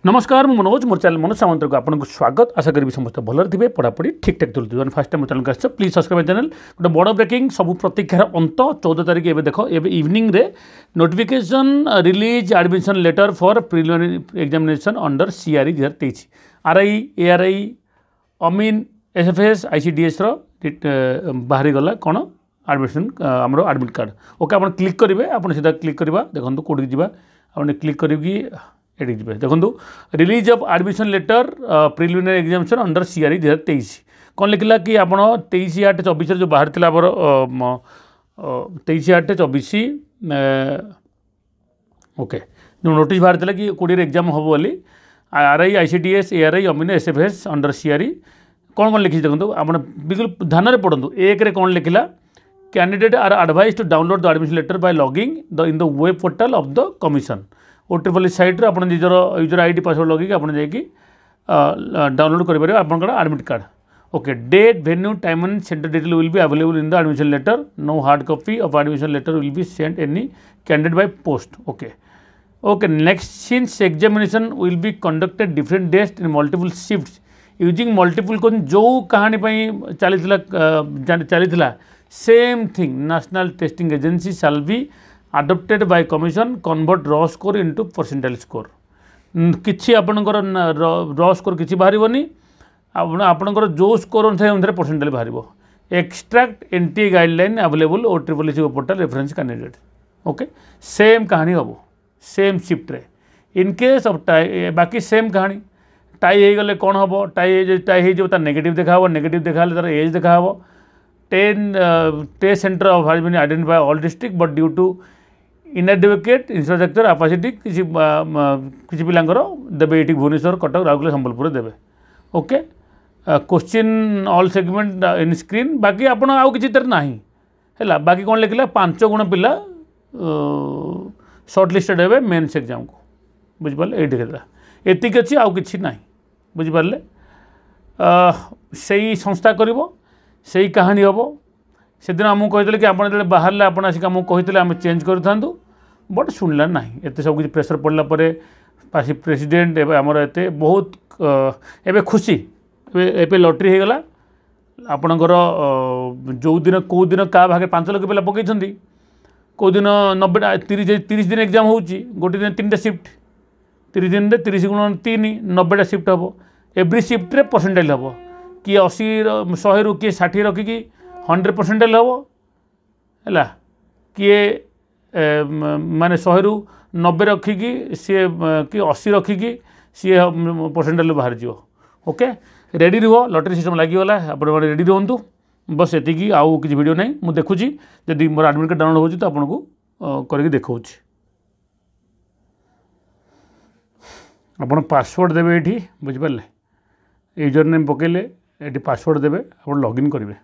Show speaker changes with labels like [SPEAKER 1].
[SPEAKER 1] नमस्कार मु मनोज मोर चैनल मनोज सामंत को आपको स्वागत आशा करी समस्त भल थे पढ़ापढ़ी ठीक ठाक चलती फास्ट टाइम चैनल आस प्लीज सब्सक्राइब चैनल गोटे बड़ ब्रेकिंग सब प्रतीक्षार अंत 14 तारिख एवं देख ए इवनिंग रे notification release admission letter for preliminary examination under CRE 2023 RI ARI अमीन एसएफएस आईसीडीएस बाहरी गला कौन एडमिशन आमर एडमिट कार्ड ओके आप क्लिक करेंगे आप सीधा क्लिक करवा देखो कौटी जावा आप क्लिक करी एटी जी देखो release of admission letter preliminary examination under CRE 2023 कौन लिखला कि आप 23/8/24 जो बाहर थी 23/8/24 ओके जो नोटिस बाहर थी कि 20 एग्जाम हम बोली आरआई आईसीडीएस एआरआई अमीन एसएफएस अंडर सीआरई कौन कौन लिखी देखो आप बिल्कुल ध्यान में पढ़ू एक रे कौन लिखला candidate are advise to download the admission letter by logging in the web portal of the commission O triple सैट्रे आप निजर यूजर आईडी पासवर्ड लगे आप डाउनलोड करेंगे आपंकर admit card okay date venue time and centre detail will be available in the admission letter no hard copy of admission letter will be sent any candidate by post okay okay next since examination will be conducted different days in multiple shifts using multiple कोन जो कहानी चली same thing national testing agency shall be adopted by commission convert raw score into percentile score किछि आपनकर raw score किछि बाहरिबोनी आपनकर जो score अनुसार परसेंटाइल बाहरिबो extract NTA guideline available O triple S portal reference candidate okay same कहानी हम same shift रे इन केस ऑफ टाई बाकी सेम कहानी टाई हो गले कौन हम टाई हो नेगेटिव देखा नेगेटिव देखा तार एज देखा 10 test centre of has been identify all district but due to inadequate infrastructure आपासिटी किसी पिलांकर देवे ये भुवनेश्वर कटक राउरकेला संबलपुर देवे okay question all segment in screen बाकी आपड़ आउ कि ना है बाकी कौन लिखला 5 गुण पिला सर्ट लिस्टेड हे मेन्स एग्जाम को बुझिपारे ये देखा एतिक अच्छी आउ कि ना बुझिपारे से संस्था कर से कहानी हम से दिन आमको कहते कि आप बाहर आप आसिक आमको कहते आम चेंज करूँ बट शुणला ना एत सब कुछ प्रेसर पड़ला प्रेसिडेंट आमर एत बहुत एवं खुशी एवं लटरी हो गला आपणकर जो दिन कौ दिन क्या भागे 5 लाख पिला पकई कौ दिन 90 30 दिन एग्जाम हो गोटे दिन 3टा शिफ्ट 30 दिन 30 गुण 3 90टा शिफ्ट हम एव्री शिफ्ट परसेंटाइल हम किए 80 100 रु किए 60 रखिकी 100 परसेंटाइल हम है किए माने 100 रु 90 रखिकी सी कि 80 रखिकी सी परसेंटाइल बाहर जी ओके रेडी रुह लटरी सिस्टम लगिगला आप रेडी रुहतु बस एति आउ किसी वीडियो नहीं मुझे देखुची जदि मोर एडमिट कार्ड डाउनलोड हो तो आपको करके देखा आप पासवर्ड देवे ये बुझिपारे यूजर नेम पकेले ये पासवर्ड देवे आप लॉगिन करेंगे।